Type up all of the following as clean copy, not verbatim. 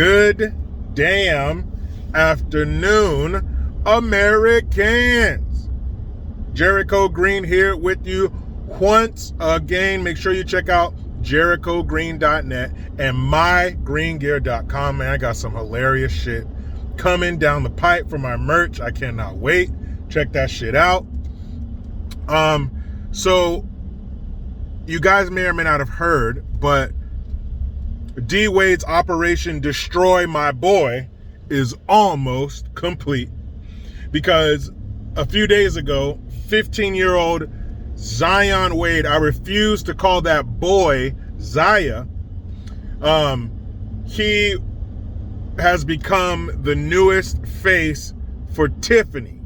Good damn afternoon, Americans. Jericho Green here with you once again. Make sure you check out jerichogreen.net and mygreengear.com. Man, I got some hilarious shit coming down the pipe for my merch. I cannot wait. Check that shit out. So you guys may or may not have heard, but DWades Operation Destroy My Boy is almost complete, because a few days ago, 15-year-old Zion Wade, I refuse to call that boy Zaya, he has become the newest face for Tiffany.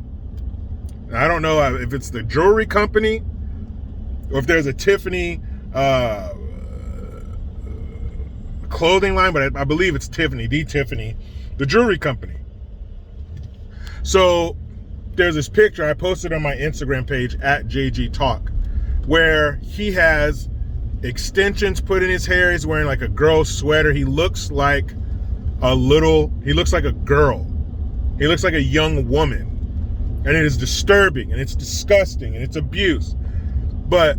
I don't know if it's the jewelry company or if there's a Tiffany clothing line, but I believe it's Tiffany, the jewelry company. So there's this picture I posted on my Instagram page at JG Talk, where he has extensions put in his hair. He's wearing like a girl's sweater. He looks like a girl. He looks like a young woman. And it is disturbing, and it's disgusting, and it's abuse. But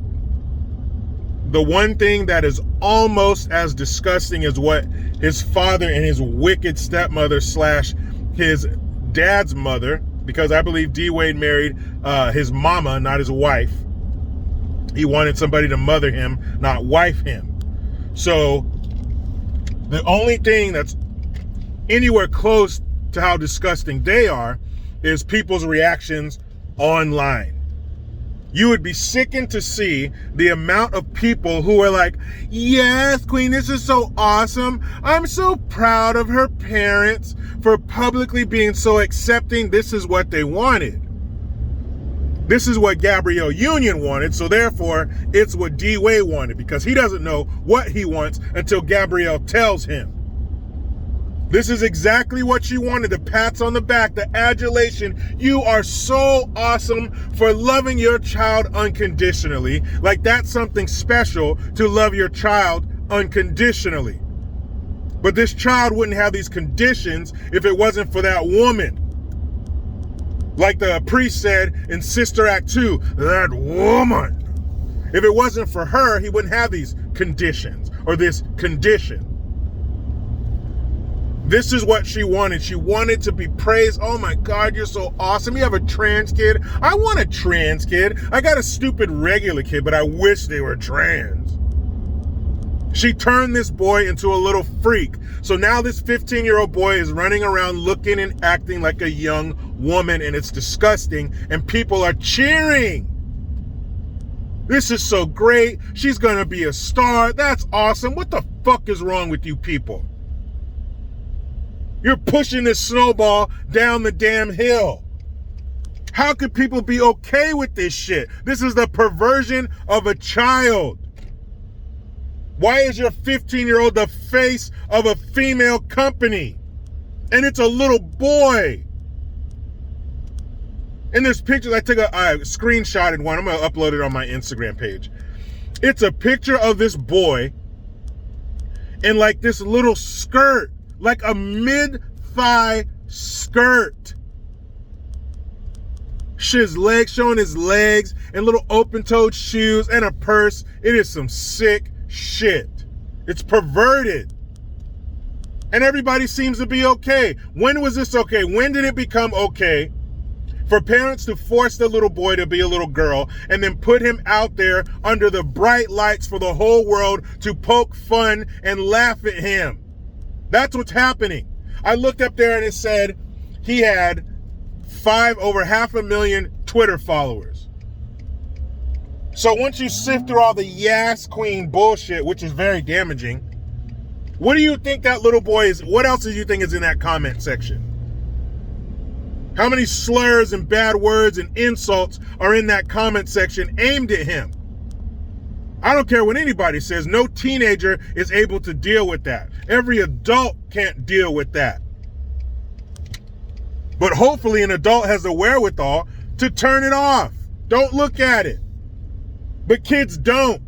the one thing that is almost as disgusting as what his father and his wicked stepmother / his dad's mother, because I believe D Wade married his mama, not his wife. He wanted somebody to mother him, not wife him. So the only thing that's anywhere close to how disgusting they are is people's reactions online. You would be sickened to see the amount of people who are like, yes, Queen, this is so awesome. I'm so proud of her parents for publicly being so accepting. This is what they wanted. This is what Gabrielle Union wanted, so therefore it's what D Wade wanted, because he doesn't know what he wants until Gabrielle tells him. This is exactly what she wanted, the pats on the back, the adulation. You are so awesome for loving your child unconditionally. Like that's something special to love your child unconditionally. But this child wouldn't have these conditions if it wasn't for that woman. Like the priest said in Sister Act 2, that woman. If it wasn't for her, he wouldn't have these conditions or this condition. This is what she wanted. She wanted to be praised. Oh my God, you're so awesome. You have a trans kid. I want a trans kid. I got a stupid regular kid, but I wish they were trans. She turned this boy into a little freak. So now this 15-year-old boy is running around looking and acting like a young woman, and it's disgusting, and people are cheering. This is so great. She's gonna be a star. That's awesome. What the fuck is wrong with you people? You're pushing this snowball down the damn hill. How could people be okay with this shit? This is the perversion of a child. Why is your 15-year-old the face of a female company? And it's a little boy. In this picture, I took a screenshotted one. I'm going to upload it on my Instagram page. It's a picture of this boy in like this little skirt. Like a mid-thigh skirt. His legs, showing his legs, and little open-toed shoes and a purse. It is some sick shit. It's perverted. And everybody seems to be okay. When was this okay? When did it become okay for parents to force the little boy to be a little girl and then put him out there under the bright lights for the whole world to poke fun and laugh at him? That's what's happening. I looked up there and it said he had over 500,000 Twitter followers. So once you sift through all the Yas Queen bullshit, which is very damaging, what do you think that little boy is? What else do you think is in that comment section? How many slurs and bad words and insults are in that comment section aimed at him? I don't care what anybody says. No teenager is able to deal with that. Every adult can't deal with that. But hopefully an adult has the wherewithal to turn it off. Don't look at it. But kids don't.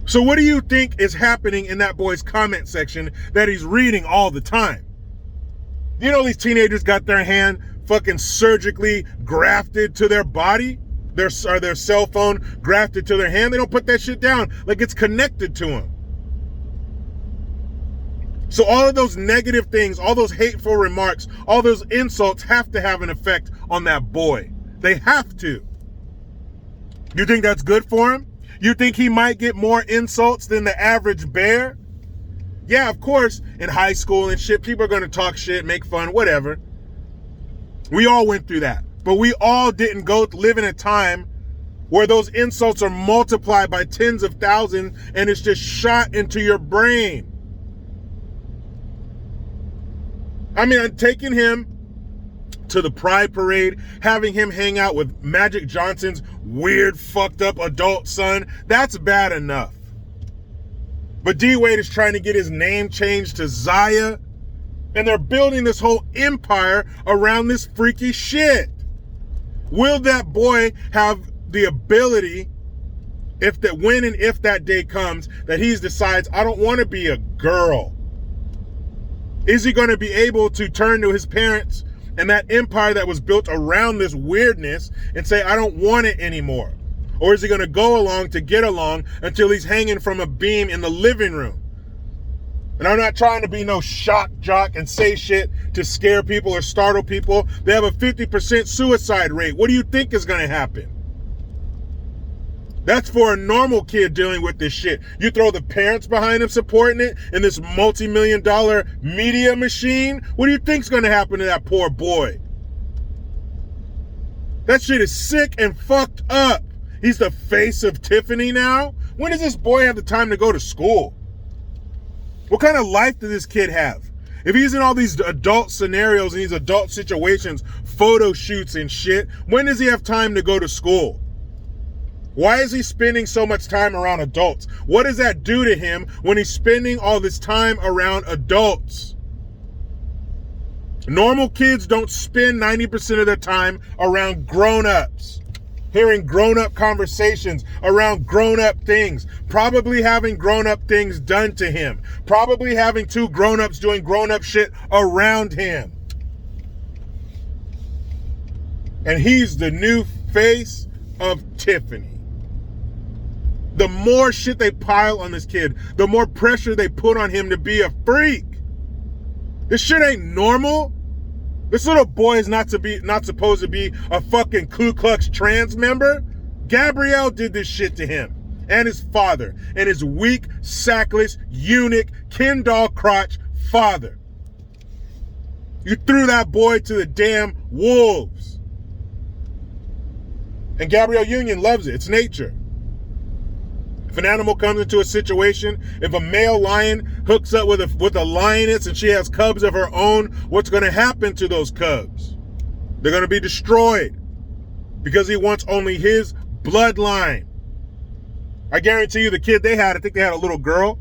So what do you think is happening in that boy's comment section that he's reading all the time? You know, these teenagers got their hand fucking surgically grafted to their body, their cell phone grafted to their hand. They don't put that shit down like it's connected to them. So all of those negative things, all those hateful remarks, all those insults have to have an effect on that boy. They have to. You think that's good for him? You think he might get more insults than the average bear? Yeah, of course, in high school and shit, people are going to talk shit, make fun, whatever. We all went through that. But we all didn't live in a time where those insults are multiplied by tens of thousands and it's just shot into your brain. I mean, I'm taking him to the Pride Parade, having him hang out with Magic Johnson's weird, fucked up adult son. That's bad enough. But D-Wade is trying to get his name changed to Zaya, and they're building this whole empire around this freaky shit. Will that boy have the ability, when and if that day comes, that he decides, I don't want to be a girl? Is he going to be able to turn to his parents and that empire that was built around this weirdness and say, I don't want it anymore? Or is he going to go along to get along until he's hanging from a beam in the living room? And I'm not trying to be no shock jock and say shit to scare people or startle people. They have a 50% suicide rate. What do you think is going to happen? That's for a normal kid dealing with this shit. You throw the parents behind him supporting it in this multi-million-dollar media machine. What do you think's going to happen to that poor boy? That shit is sick and fucked up. He's the face of Tiffany now. When does this boy have the time to go to school? What kind of life does this kid have? If he's in all these adult scenarios and these adult situations, photo shoots and shit, when does he have time to go to school? Why is he spending so much time around adults? What does that do to him when he's spending all this time around adults? Normal kids don't spend 90% of their time around grown-ups, hearing grown-up conversations around grown-up things, probably having grown-up things done to him, probably having two grown-ups doing grown-up shit around him. And he's the new face of Tiffany. The more shit they pile on this kid, the more pressure they put on him to be a freak. This shit ain't normal. This little boy is not supposed to be a fucking Ku Klux trans member. Gabrielle did this shit to him and his father and his weak, sackless, eunuch, Ken doll crotch father. You threw that boy to the damn wolves. And Gabrielle Union loves it. It's nature. If an animal comes into a situation, if a male lion hooks up with a lioness and she has cubs of her own, what's going to happen to those cubs? They're going to be destroyed because he wants only his bloodline. I guarantee you the kid they had, I think they had a little girl,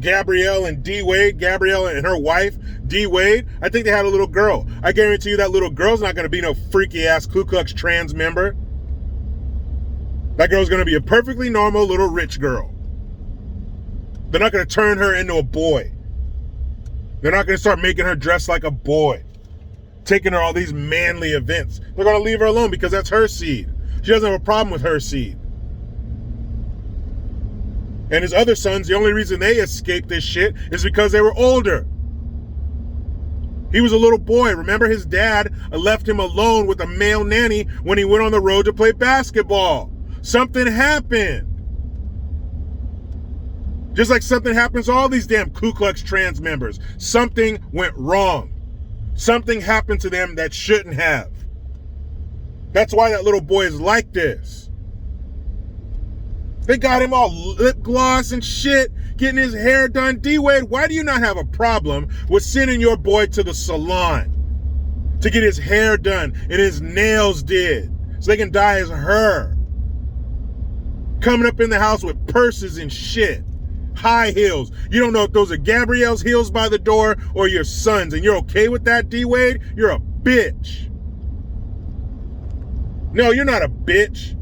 Gabrielle and D-Wade, Gabrielle and her wife, D-Wade, I think they had a little girl. I guarantee you that little girl's not going to be no freaky ass Ku Klux trans member. That girl's going to be a perfectly normal little rich girl. They're not going to turn her into a boy. They're not going to start making her dress like a boy, taking her all these manly events. They're going to leave her alone because that's her seed. She doesn't have a problem with her seed. And his other sons, the only reason they escaped this shit is because they were older. He was a little boy. Remember, his dad left him alone with a male nanny when he went on the road to play basketball. Something happened. Just like something happens to all these damn Ku Klux trans members. Something went wrong. Something happened to them that shouldn't have. That's why that little boy is like this. They got him all lip gloss and shit, getting his hair done. D-Wade, why do you not have a problem with sending your boy to the salon to get his hair done and his nails did so they can dye as her? Coming up in the house with purses and shit. High heels. You don't know if those are Gabrielle's heels by the door or your son's, and you're okay with that, D-Wade? You're a bitch. No, you're not a bitch.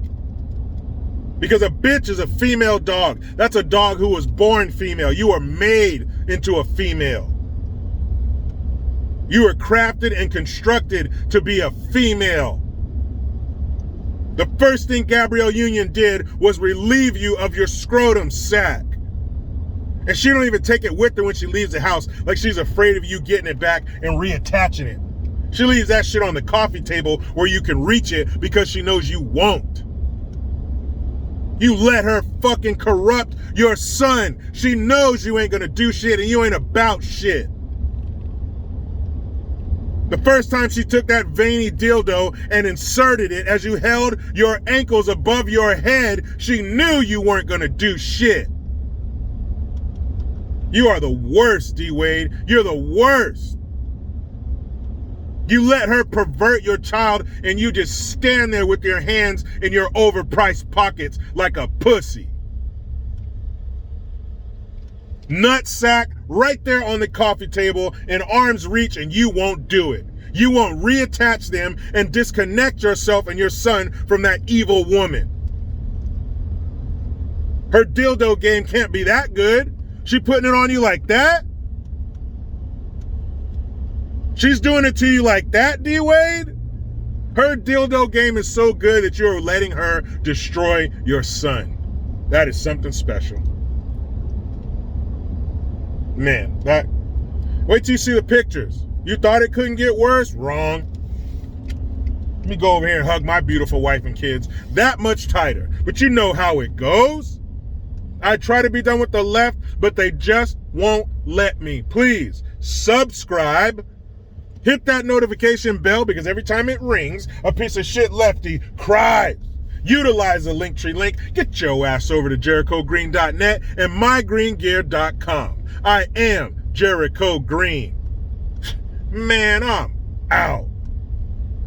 Because a bitch is a female dog. That's a dog who was born female. You are made into a female. You were crafted and constructed to be a female. The first thing Gabrielle Union did was relieve you of your scrotum sack. And she don't even take it with her when she leaves the house, like she's afraid of you getting it back and reattaching it. She leaves that shit on the coffee table where you can reach it because she knows you won't. You let her fucking corrupt your son. She knows you ain't gonna do shit and you ain't about shit. The first time she took that veiny dildo and inserted it as you held your ankles above your head, she knew you weren't gonna do shit. You are the worst, D-Wade. You're the worst. You let her pervert your child and you just stand there with your hands in your overpriced pockets like a pussy. Nutsack right there on the coffee table in arm's reach, and you won't do it. You won't reattach them and disconnect yourself and your son from that evil woman. Her dildo game can't be that good. She putting it on you like that? She's doing it to you like that, D-Wade? Her dildo game is so good that you're letting her destroy your son. That is something special. Man, wait till you see the pictures. You thought it couldn't get worse? Wrong. Let me go over here and hug my beautiful wife and kids. That much tighter. But you know how it goes. I try to be done with the left, but they just won't let me. Please subscribe. Hit that notification bell because every time it rings, a piece of shit lefty cries. Utilize the Linktree link. Get your ass over to JerichoGreen.net and MyGreenGear.com. I am Jericho Green. Man, I'm out.